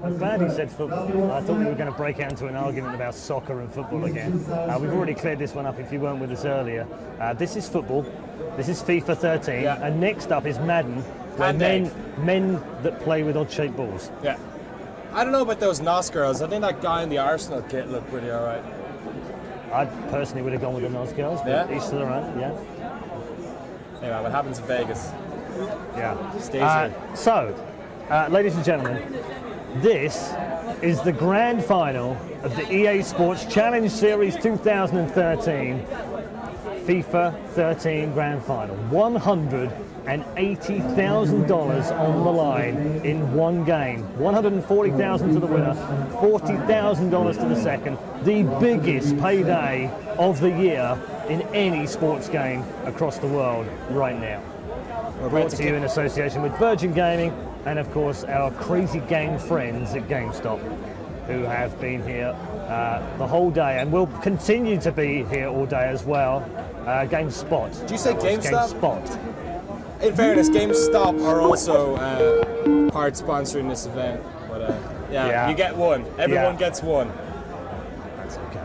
I'm glad he said football. I thought we were going to break out into an argument about soccer and football again. We've already cleared this one up if you weren't with us earlier. This is football. This is FIFA 13. Yeah. And next up is Madden, where men that play with odd-shaped balls. Yeah. I don't know about those NOS girls. I think that guy in the Arsenal kit looked pretty all right. I personally would have gone with the NOS girls, but each to their own, yeah. Anyway, what happens in Vegas? Yeah. Stays So, ladies and gentlemen, this is the grand final of the EA Sports Challenge Series 2013 FIFA 13 Grand Final. $180,000 on the line in one game. $140,000 to the winner, $40,000 to the second. The biggest payday of the year in any sports game across the world right now. Brought to you in association with VirginGaming and, of course, our crazy gang friends at GameStop, who have been here the whole day and will continue to be here all day as well. GameSpot. Did you say GameStop? GameSpot. In fairness, GameStop are also part sponsoring this event. But yeah, you get one. Everyone gets one. That's okay.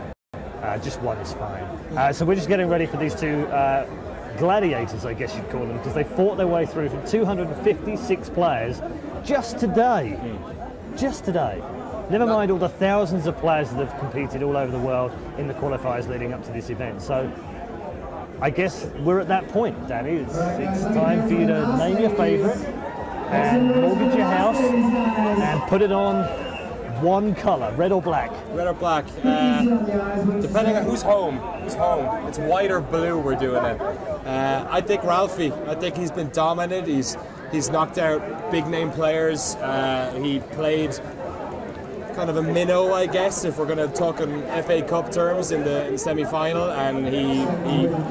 Just one is fine. So we're just getting ready for these two gladiators, I guess you'd call them, because they fought their way through from 256 players just today. Just today. Never mind all the thousands of players that have competed all over the world in the qualifiers leading up to this event. So I guess we're at that point, Danny. It's time for you to name your favourite and mortgage your house and put it on one colour, red or black. Red or black. Depending on who's home. Who's home. It's white or blue we're doing it. I think Ralphie. I think he's been dominant. He's knocked out big name players. He played kind of a minnow, I guess, if we're going to talk in FA Cup terms in the semi-final, and he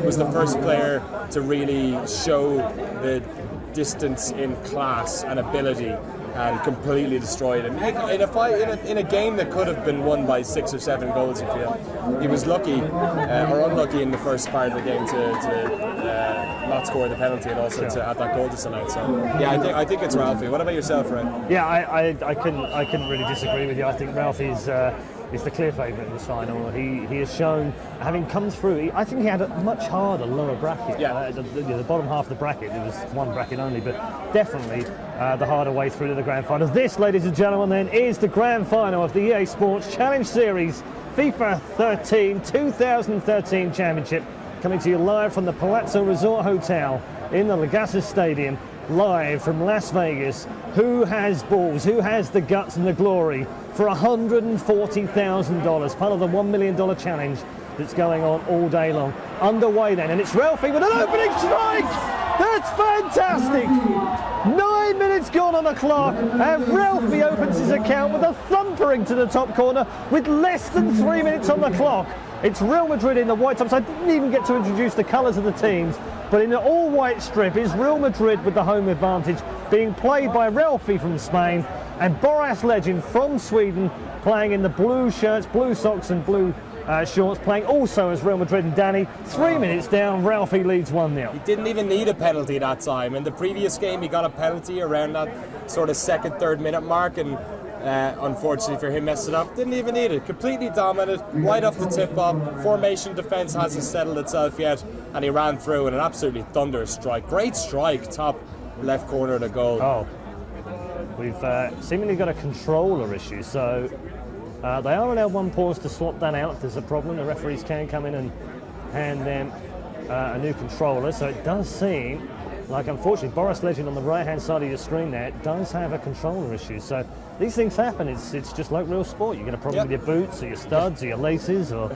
was the first player to really show the distance in class and ability and completely destroyed him. In a game that could have been won by 6 or 7 goals, you feel. He was lucky or unlucky in the first part of the game to not score the penalty and also to have that goal disallowed. So yeah, I think it's Ralphie. What about yourself, Ray? Yeah, I couldn't really disagree with you. I think Ralphie's is the clear favourite in this final. He has shown, having come through, I think he had a much harder lower bracket. Yeah. The bottom half of the bracket, there was one bracket only, but definitely the harder way through to the grand final. This, ladies and gentlemen, then, is the grand final of the EA Sports Challenge Series FIFA 13 2013 Championship, coming to you live from the Palazzo Resort Hotel in the Legacy Stadium, live from Las Vegas. Who has balls? Who has the guts and the glory for $140,000, part of the $1 million challenge that's going on all day long? Underway then, and it's Ralphie with an opening strike! That's fantastic! 9 minutes gone on the clock, and Ralphie opens his account with a thumpering to the top corner with less than 3 minutes on the clock. It's Real Madrid in the white tops. I didn't even get to introduce the colours of the teams, but in the all-white strip is Real Madrid with the home advantage, being played by Ralphie from Spain, and Boris Legend from Sweden playing in the blue shirts, blue socks and blue shorts, playing also as Real Madrid. And Danny, 3 minutes down, Ralphie leads 1-0. He didn't even need a penalty that time. In the previous game, he got a penalty around that sort of second, third minute mark, and unfortunately for him, messed it up. Didn't even need it. Completely dominant, right off the tip up. Formation defence hasn't settled itself yet, and he ran through in an absolutely thunderous strike. Great strike, top left corner of the goal. Oh, we've seemingly got a controller issue, so they are allowed one pause to swap that out if there's a problem. The referees can come in and hand them a new controller, so it does seem like, unfortunately, Boris Legend on the right-hand side of your screen there does have a controller issue. So these things happen. It's just like real sport. You get a problem with your boots or your studs or your laces or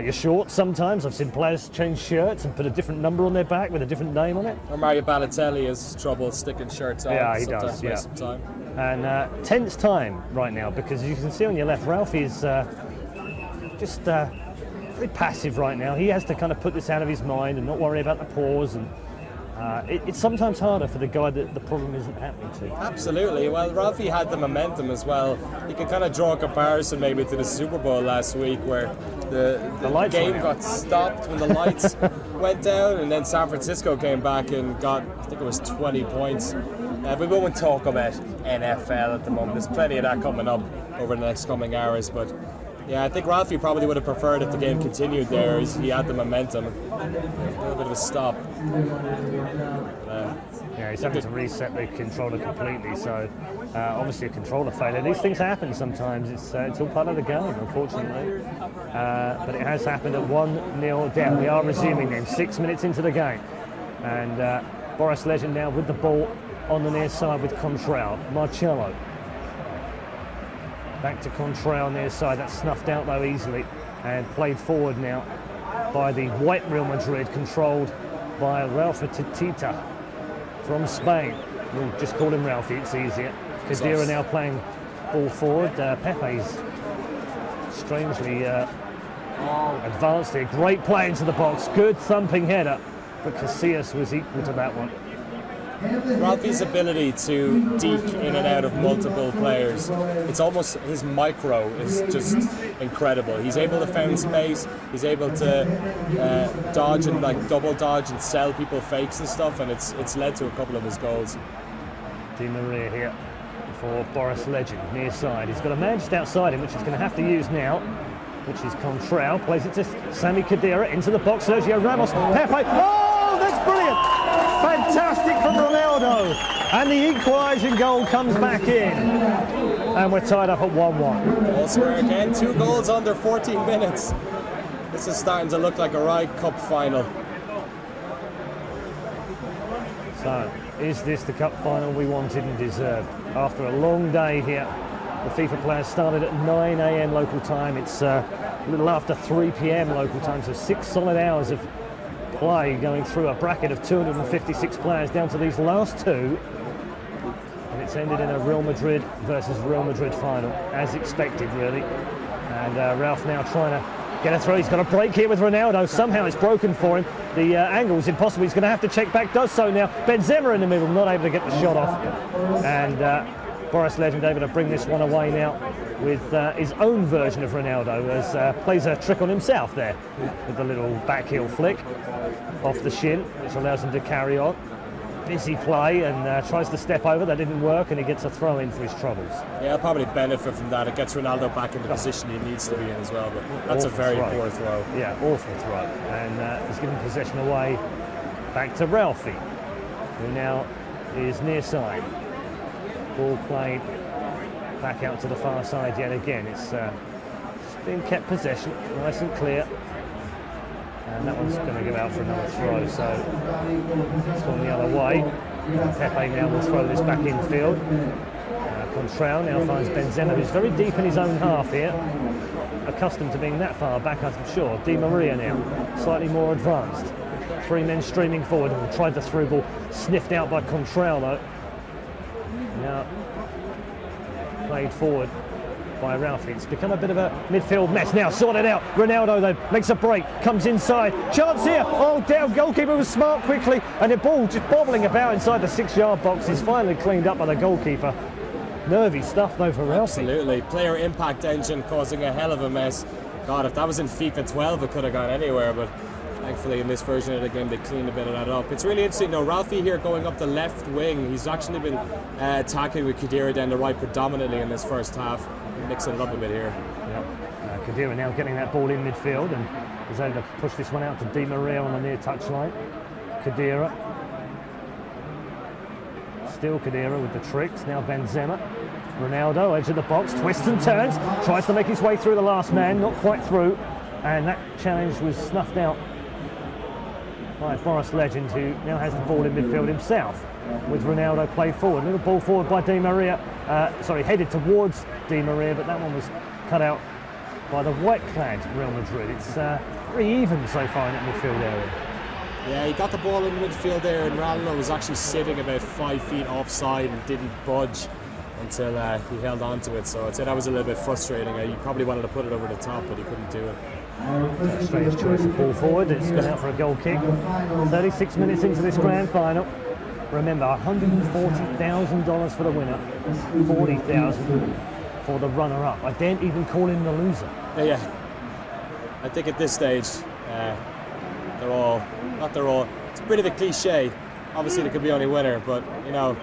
your shorts sometimes. I've seen players change shirts and put a different number on their back with a different name on it. Or Mario Balotelli has trouble sticking shirts on. Yeah, he does. Yeah. Some time. And tense time right now, because as you can see on your left, Ralphie is just very passive right now. He has to kind of put this out of his mind and not worry about the pause, and it's sometimes harder for the guy that the problem isn't happening to. Absolutely. Well, Ralphie had the momentum as well. You can kind of draw a comparison maybe to the Super Bowl last week, where the game got stopped when the lights went down, and then San Francisco came back and got, I think it was 20 points. We won't talk about NFL at the moment. There's plenty of that coming up over the next coming hours. But yeah, I think Ralphie probably would have preferred if the game continued there. He had the momentum. A little bit of a stop. Yeah, he's having to reset the controller completely, so obviously a controller failure. These things happen sometimes, it's all part of the game, unfortunately. But it has happened at 1-0 down. We are resuming then, 6 minutes into the game. And Boris Legend now with the ball on the near side with Contrail. Marcello. Back to Contrail near side, that's snuffed out though easily. And played forward now by the white Real Madrid, controlled by Ralfitita from Spain. We'll just call him Ralphie, it's easier. Kadira now playing ball forward. Pepe's strangely advanced here. Great play into the box, good thumping header, but Casillas was equal to that one. Ralphie's ability to deke in and out of multiple players, it's almost, his micro is just incredible. He's able to find space, he's able to dodge and like double dodge and sell people fakes and stuff, and it's led to a couple of his goals. Di Maria here for Boris Legend, near side. He's got a man just outside him, which he's going to have to use now, which is Contrail. Plays it to Sami Khedira, into the box, Sergio Ramos, Pepe, oh, that's brilliant! Fantastic from Ronaldo, and the equalising goal comes back in, and we're tied up at 1-1. Also again, 2 goals under 14 minutes. This is starting to look like a Ryder Cup final. So, is this the cup final we wanted and deserved? After a long day here, the FIFA players started at 9 AM local time. It's a little after 3 PM local time, so 6 solid hours of play going through a bracket of 256 players down to these last 2, and it's ended in a Real Madrid versus Real Madrid final, as expected really. And Ralph now trying to get a throw. He's got a break here with Ronaldo. Somehow it's broken for him. The angle is impossible. He's going to have to check back. Does so now. Benzema in the middle, not able to get the shot off. And Boris Legend able to bring this one away now with his own version of Ronaldo, as plays a trick on himself there with the little back heel flick off the shin, which allows him to carry on. Busy play, and tries to step over. That didn't work, and he gets a throw in for his troubles. Yeah, he'll probably benefit from that. It gets Ronaldo back in the position he needs to be in as well, but that's awful a very throw. poor throw. Yeah, awful throw. And he's giving possession away back to Ralphie, who now is near side. Ball played back out to the far side yet again. It's been kept possession, nice and clear. And that one's going to go out for another throw, so it's gone the other way. Pepe now will throw this back infield. Contrail now finds Benzema, who's very deep in his own half here. Accustomed to being that far back, I'm sure. Di Maria now, slightly more advanced. 3 men streaming forward, and tried the through ball, sniffed out by Contrail though. Now played forward by Ralphie. It's become a bit of a midfield mess. Now sorted out. Ronaldo though makes a break, comes inside. Chance here. Oh, down. Goalkeeper was smart quickly, and the ball just bobbling about inside the 6-yard box is finally cleaned up by the goalkeeper. Nervy stuff though for Ralphie. Absolutely. Player impact engine causing a hell of a mess. God, if that was in FIFA 12, it could have gone anywhere, but thankfully in this version of the game they cleaned a bit of that up. It's really interesting though, Ralphie here going up the left wing. He's actually been attacking with Khedira down the right predominantly in this first half. Mixing it up a bit here. Yep. Khedira now getting that ball in midfield and is able to push this one out to Di Maria on the near touchline. Khedira. Still Khedira with the tricks. Now Benzema. Ronaldo, edge of the box, twists and turns, tries to make his way through the last man, not quite through, and that challenge was snuffed out by Boris Legend, who now has the ball in midfield himself, with Ronaldo played forward. Little ball forward by Di Maria, headed towards Di Maria, but that one was cut out by the white-clad Real Madrid. It's very even so far in that midfield area. Yeah, he got the ball in midfield there, and Ronaldo was actually sitting about 5 feet offside and didn't budge until he held on to it. So I'd say that was a little bit frustrating. He probably wanted to put it over the top, but he couldn't do it. Strange choice of ball forward. It's gone out for a goal kick. 36 minutes into this grand final. Remember, $140,000 for the winner, $40,000 for the runner-up. I daren't even call him the loser. Yeah, I think at this stage, they're all, it's a bit of a cliche. Obviously, there could be only winner, but you know,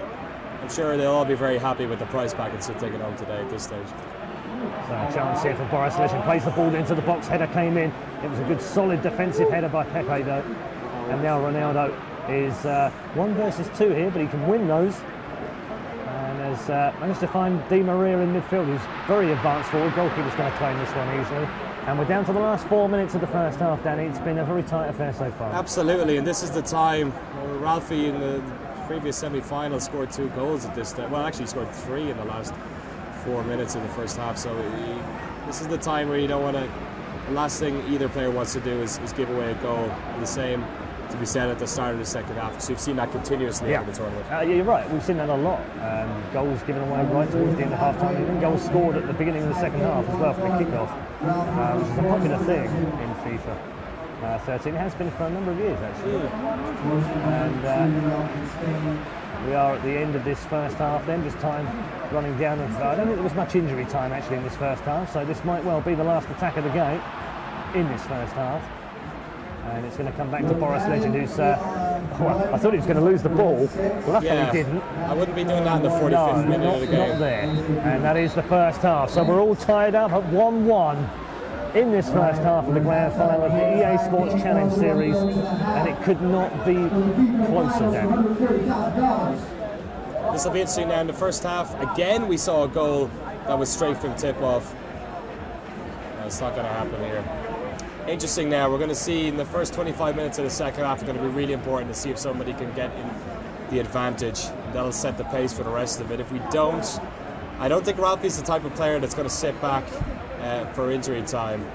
I'm sure they'll all be very happy with the prize package they're taking home today at this stage. So a chance here for Boris Legend, plays the ball into the box, header came in. It was a good solid defensive header by Pepe though. And now Ronaldo is 1 versus 2 here, but he can win those. And has managed to find Di Maria in midfield, who's very advanced forward. Goalkeeper's going to claim this one easily. And we're down to the last 4 minutes of the first half, Danny. It's been a very tight affair so far. Absolutely, and this is the time. Ralphie in the previous semi-final scored 2 goals at this time. Well, actually he scored 3 in the last 4 minutes of the first half. So this is the time where you don't want to. The last thing either player wants to do is give away a goal. And the same to be said at the start of the second half, because we've seen that continuously over the tournament. Yeah, you're right, we've seen that a lot. Goals given away right towards the end of half time, even goals scored at the beginning of the second half as well for the kick-off, which is a popular thing in FIFA 13. It has been for a number of years actually. And we are at the end of this first half then, just time running down. I don't think there was much injury time actually in this first half, so this might well be the last attack of the game in this first half. And it's going to come back to Boris Legend, who's, well, I thought he was going to lose the ball. Luckily he didn't. I wouldn't be doing that in the 45th minute of the game. Not there. And that is the first half. So we're all tied up at 1-1 in this first half of the grand final of the EA Sports Challenge Series. And it could not be closer, Dan. This will be interesting now in the first half. Again, we saw a goal that was straight from tip-off. It's not going to happen here. Interesting now, we're going to see in the first 25 minutes of the second half, it's going to be really important to see if somebody can get in the advantage. That'll set the pace for the rest of it. If we don't, I don't think Ralphie's the type of player that's going to sit back for injury time.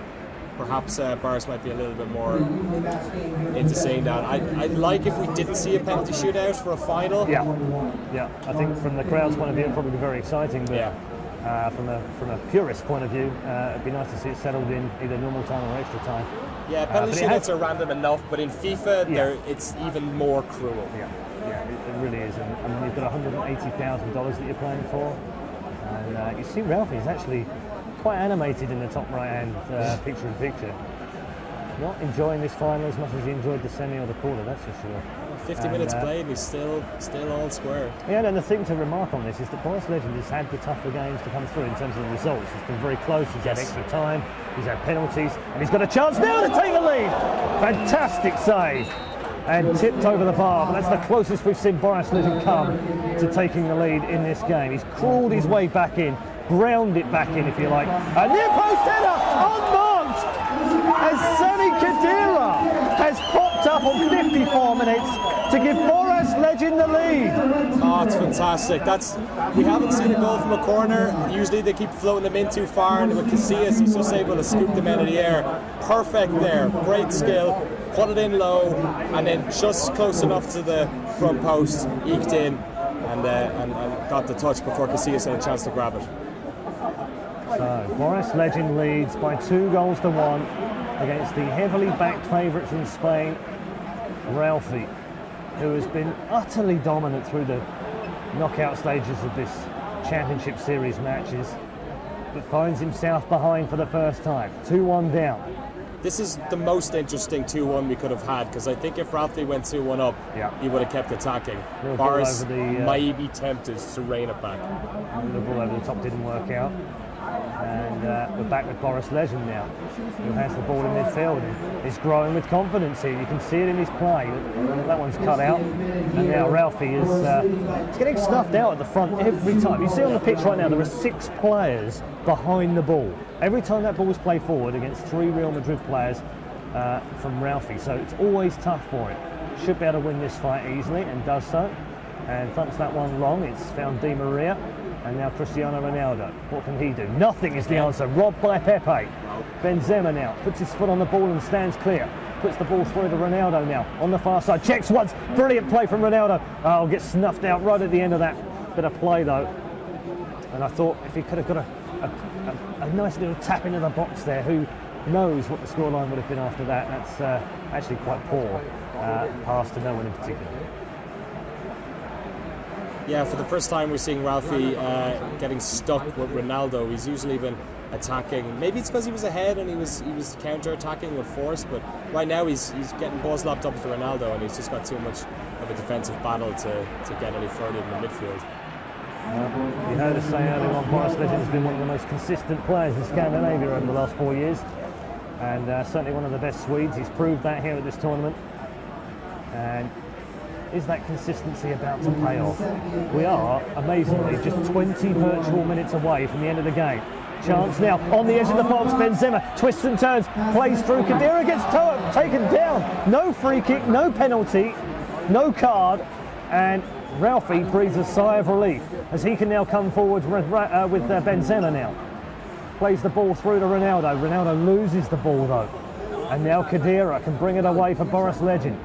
Perhaps Boris might be a little bit more into saying that. I'd like if we didn't see a penalty shootout for a final. Yeah, I think from the crowd's point of view, it'd probably be very exciting, but yeah. From a purist point of view, it'd be nice to see it settled in either normal time or extra time. Yeah, penalty shootouts are random enough, but in FIFA, it's even more cruel. Yeah, it really is. And I mean, you've got $180,000 that you're playing for, and you see Ralphie is actually quite animated in the top right-hand picture-in-picture. Not enjoying this final as much as he enjoyed the semi or the quarter, that's for sure. 50 minutes played, and he's still all square. Yeah, and the thing to remark on this is that Boris Legend has had the tougher games to come through in terms of the results. It's been very close, he's had extra time, he's had penalties, and he's got a chance now to take the lead. Fantastic save, and tipped over the bar, but that's the closest we've seen Boris Legend come to taking the lead in this game. He's crawled his way back in, ground it back in if you like. A near post header, unmarked, as Sami Khedira has popped up on 54 minutes to give Boris Legend the lead. Oh, it's fantastic. We haven't seen a goal from a corner. Usually they keep floating them in too far, and with Casillas, he's just able to scoop them out of the air. Perfect there, great skill, put it in low, and then just close enough to the front post, eked in, and got the touch before Casillas had a chance to grab it. So Boris Legend leads by 2-1 against the heavily backed favourite from Spain, Ralphie, who has been utterly dominant through the knockout stages of this Championship Series matches, but finds himself behind for the first time, 2-1 down. This is the most interesting 2-1 we could have had, because I think if Ralphie went 2-1 up, he would have kept attacking. Boris might be tempted to rein it back. The ball over the top didn't work out. And we're back with Boris Legend now, who has the ball in midfield and is growing with confidence here. You can see it in his play. That one's cut out, and now Ralphie is getting snuffed out at the front every time. You see on the pitch right now there are 6 players behind the ball. Every time that ball was played forward against 3 Real Madrid players from Ralphie, so it's always tough for him. Should be able to win this fight easily, and does so. And thumps that one long. It's found Di Maria. And now Cristiano Ronaldo. What can he do? Nothing is the answer. Robbed by Pepe. Benzema now puts his foot on the ball and stands clear. Puts the ball through to Ronaldo now on the far side. Checks once. Brilliant play from Ronaldo. Oh, gets snuffed out right at the end of that bit of play though. And I thought if he could have got a nice little tap into the box there, who knows what the scoreline would have been after that. That's actually quite poor pass to no one in particular. Yeah, for the first time we're seeing Ralphie getting stuck with Ronaldo. He's usually been attacking. Maybe it's because he was ahead and he was counter-attacking with force, but right now he's getting balls lopped up to Ronaldo, and he's just got too much of a defensive battle to get any further in the midfield. You heard us say earlier on, Boris Legend has been one of the most consistent players in Scandinavia over the last 4 years, and certainly one of the best Swedes. He's proved that here at this tournament. And is that consistency about to pay off? We are, amazingly, just 20 virtual minutes away from the end of the game. Chance now on the edge of the box. Benzema twists and turns, plays through. Khedira gets taken down. No free kick, no penalty, no card, and Ralphie breathes a sigh of relief as he can now come forward with Benzema now. Plays the ball through to Ronaldo. Ronaldo loses the ball though, and now Khedira can bring it away for Boris Legend.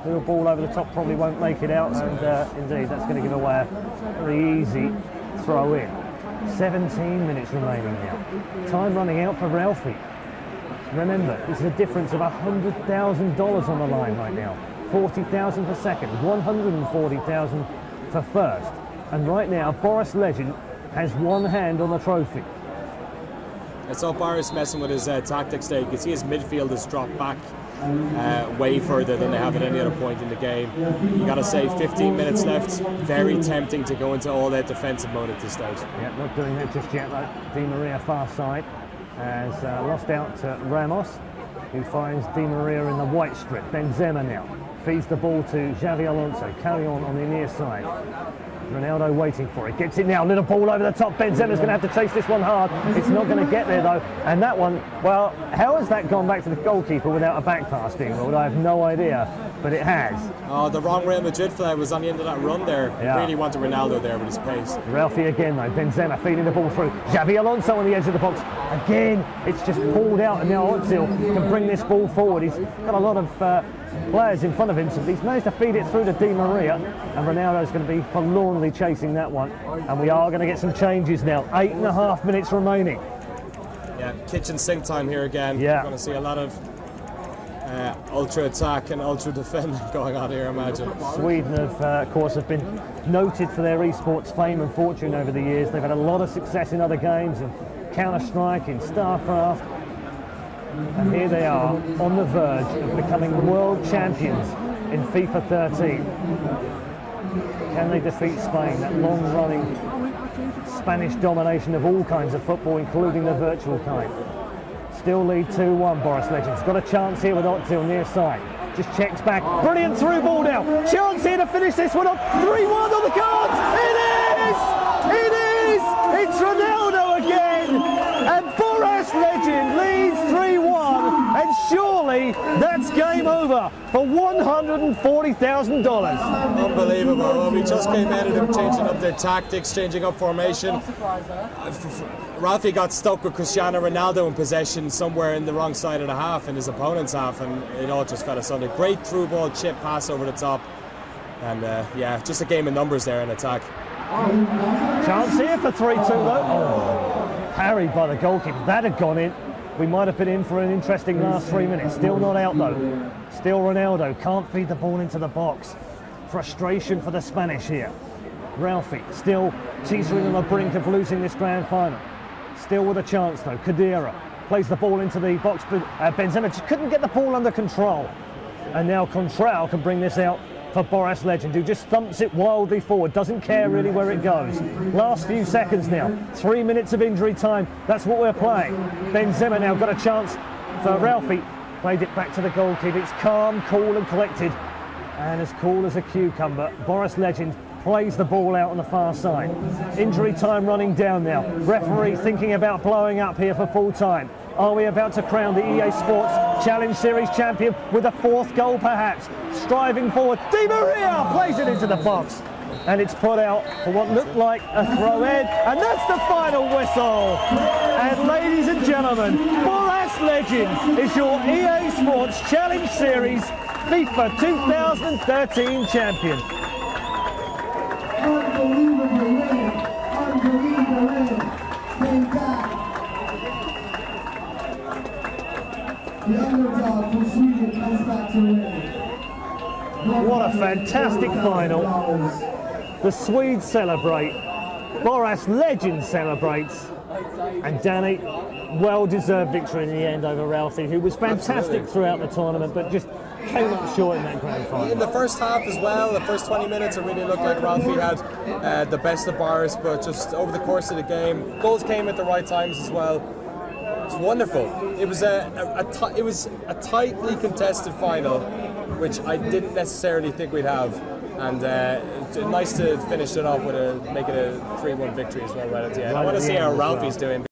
Little ball over the top probably won't make it out, and indeed that's going to give away a very easy throw in. 17 minutes remaining now. Time running out for Ralphie. Remember, this is a difference of $100,000 on the line right now. 40,000 for second, 140,000 for first. And right now, Boris Legend has one hand on the trophy. I saw Boris messing with his tactics there. You can see his midfield has dropped back way further than they have at any other point in the game. You got to say, 15 minutes left. Very tempting to go into all that defensive mode at this stage. Yeah, not doing that just yet though. Di Maria far side has lost out to Ramos, who finds Di Maria in the white strip. Benzema now feeds the ball to Xavi Alonso. Carrion on the near side. Ronaldo waiting for it, gets it now, little ball over the top. Benzema's going to have to chase this one hard. It's not going to get there though, and that one, well, how has that gone back to the goalkeeper without a back pass being ruled? I have no idea, but it has. Oh, the wrong Real Madrid player was on the end of that run there. Yeah. Really wanted Ronaldo there with his pace. Ralphie again though, Benzema feeding the ball through. Xavi Alonso on the edge of the box. Again, it's just pulled out, and now Ozil can bring this ball forward. He's got a lot of players in front of him, so he's managed to feed it through to Di Maria, and Ronaldo's going to be forlornly chasing that one. And we are going to get some changes now. 8.5 minutes remaining. Yeah, kitchen sink time here again. Yeah. We're going to see a lot of ultra attack and ultra defend going on here, I imagine. Sweden, of course, have been noted for their esports fame and fortune over the years. They've had a lot of success in other games, in Counter-Strike, in StarCraft. And here they are on the verge of becoming world champions in FIFA 13. Can they defeat Spain, that long-running Spanish domination of all kinds of football, including the virtual kind? Still lead 2-1, Boris Legend's got a chance here with Ozil near side. Just checks back, brilliant through ball now. Chance here to finish this one off. 3-1 on the cards. It is! It is! It's Ronaldo again! And Boris Legend leads 3-1, and surely that's game over for $140,000. Unbelievable. Well, we just came out of them changing up their tactics, changing up formation. Ralphie got stuck with Cristiano Ronaldo in possession somewhere in the wrong side of the half, in his opponent's half, and it all just fell asunder. Great through ball chip pass over the top, and yeah, just a game of numbers there in attack. Chance here for 3-2 though. Oh, parried by the goalkeeper. If that had gone in, we might have been in for an interesting last 3 minutes. Still not out though. Still Ronaldo can't feed the ball into the box. Frustration for the Spanish here. Ralphie still teetering on the brink of losing this grand final. Still with a chance though. Khedira plays the ball into the box, but Benzema just couldn't get the ball under control. And now Contral can bring this out for Boris Legend, who just thumps it wildly forward, doesn't care really where it goes. Last few seconds now, 3 minutes of injury time, that's what we're playing. Benzema now got a chance for Ralphie, played it back to the goalkeeper. It's calm, cool and collected, and as cool as a cucumber. Boris Legend plays the ball out on the far side. Injury time running down now. Referee thinking about blowing up here for full time. Are we about to crown the EA Sports Challenge Series champion with a fourth goal perhaps? Striving forward, Di Maria plays it into the box. And it's put out for what looked like a throw in. And that's the final whistle. And ladies and gentlemen, Boris Legend is your EA Sports Challenge Series FIFA 2013 champion. What a fantastic final. The Swedes celebrate, Boris Legend celebrates, and Danny, well-deserved victory in the end over Ralphie, who was fantastic throughout the tournament, but just came up short in that grand final. In the first half as well, the first 20 minutes, it really looked like Ralphie had the best of bars, but just over the course of the game, goals came at the right times as well. It's wonderful. It was a tightly contested final, which I didn't necessarily think we'd have, and nice to finish it off with make it a 3-1 victory as well right at the end. I want to see how Ralphie's doing.